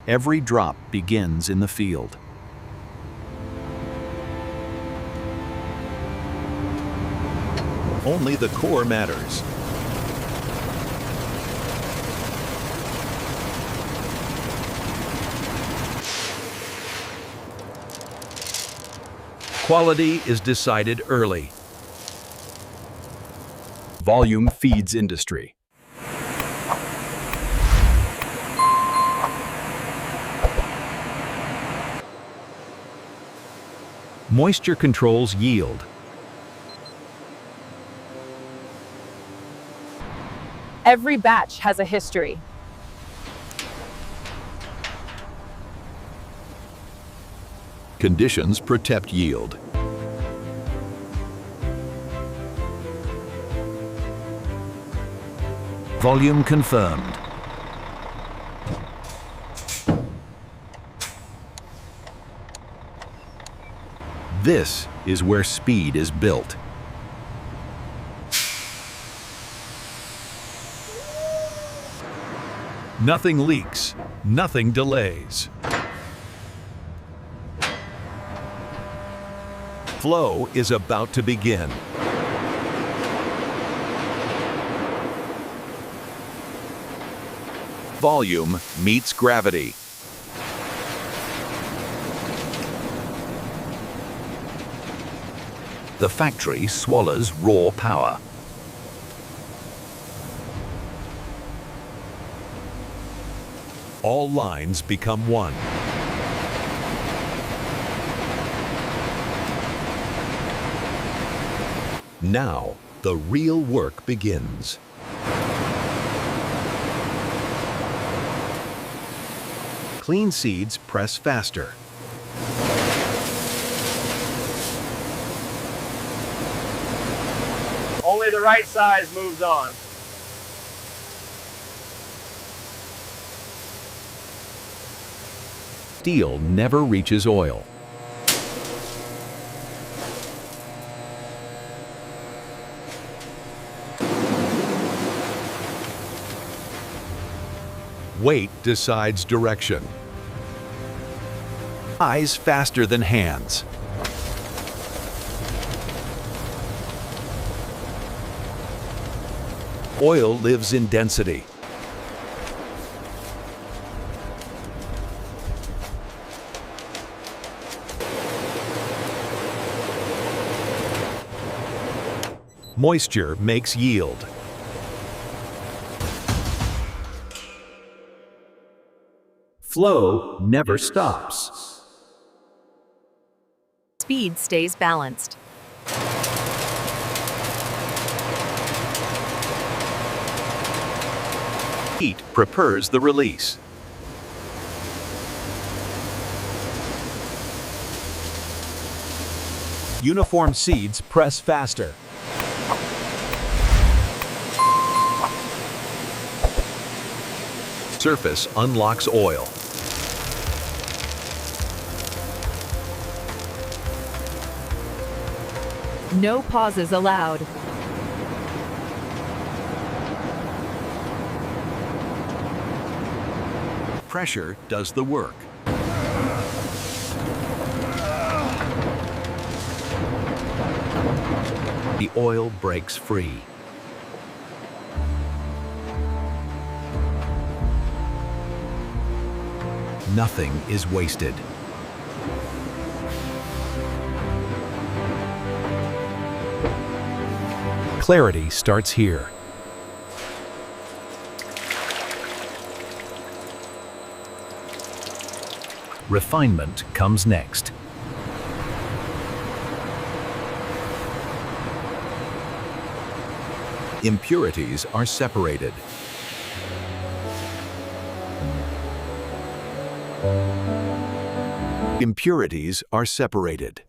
Every drop begins in the field. Only the core matters. Quality is decided early. Volume feeds industry. Moisture controls yield. Every batch has a history. Conditions protect yield. Volume confirmed. This is where speed is built. Nothing leaks, nothing delays. Flow is about to begin. Volume meets gravity. The factory swallows raw power. All lines become one. Now, the real work begins. Clean seeds press faster. Only the right size moves on. Steel never reaches oil. Weight decides direction. Eyes faster than hands. Oil lives in density. Moisture makes yield. Flow never stops. Speed stays balanced. Heat prepares the release. Uniform seeds press faster. Surface unlocks oil. No pauses allowed. Pressure does the work. The oil breaks free. Nothing is wasted. Clarity starts here. Refinement comes next. Impurities are separated. Impurities are separated.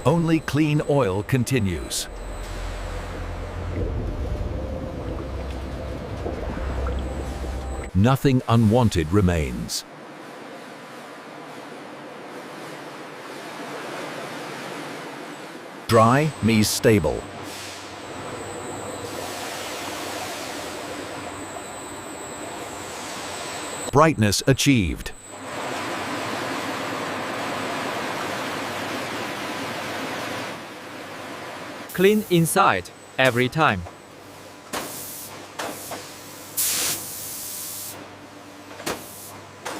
Only clean oil continues. Nothing unwanted remains. Dry means stable. Brightness achieved. Clean inside every time.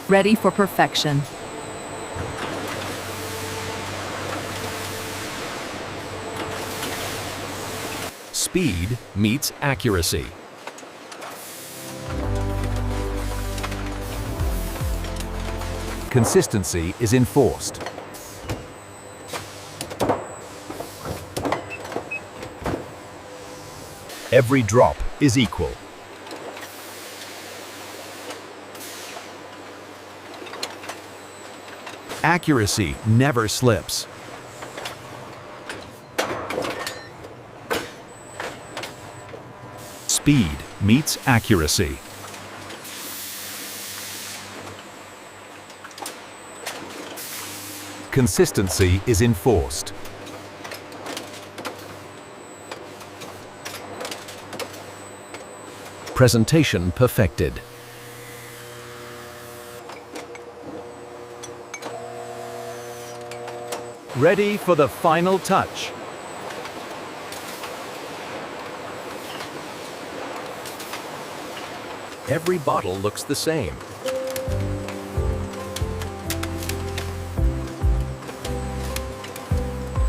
Ready for perfection. Speed meets accuracy. Consistency is enforced. Every drop is equal. Accuracy never slips. Speed meets accuracy. Consistency is enforced. Presentation perfected. Ready for the final touch. Every bottle looks the same.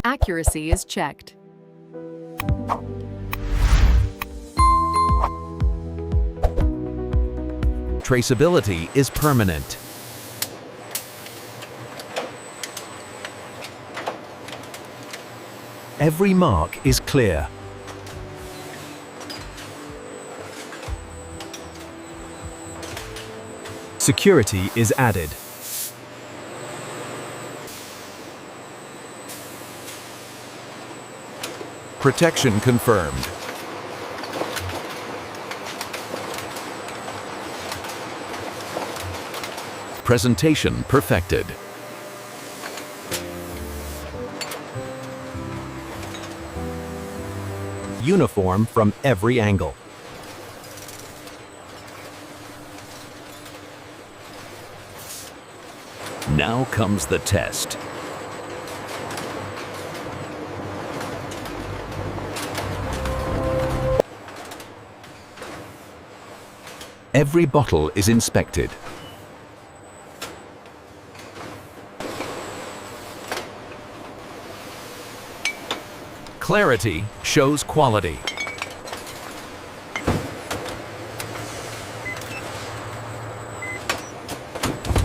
Accuracy is checked. Traceability is permanent. Every mark is clear. Security is added. Protection confirmed. Presentation perfected. Uniform from every angle. Now comes the test. Every bottle is inspected. Clarity shows quality.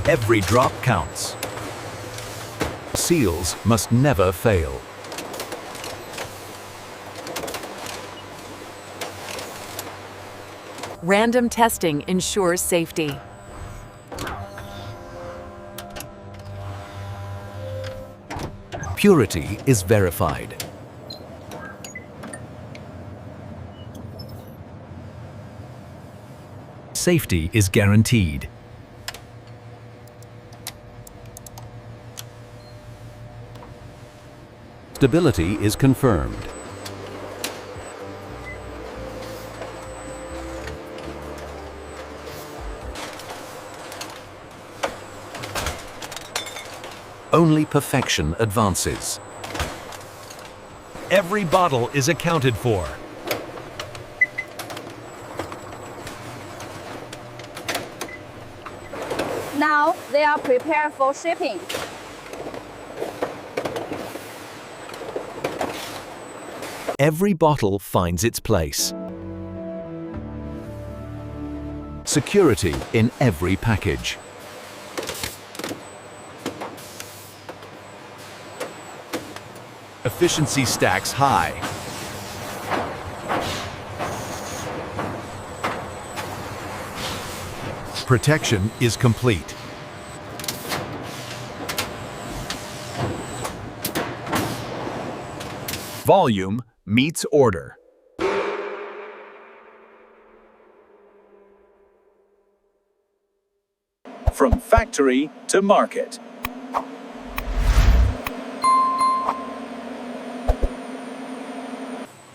Every drop counts. Seals must never fail. Random testing ensures safety. Purity is verified. Safety is guaranteed. Stability is confirmed. Only perfection advances. Every bottle is accounted for. Now they are prepared for shipping. Every bottle finds its place. Security in every package. Efficiency stacks high. Protection is complete. Volume meets order. From factory to market.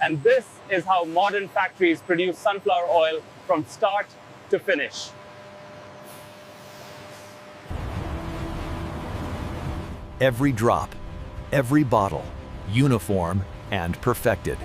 And this is how modern factories produce sunflower oil from start to finish. Every drop, every bottle, uniform and perfected.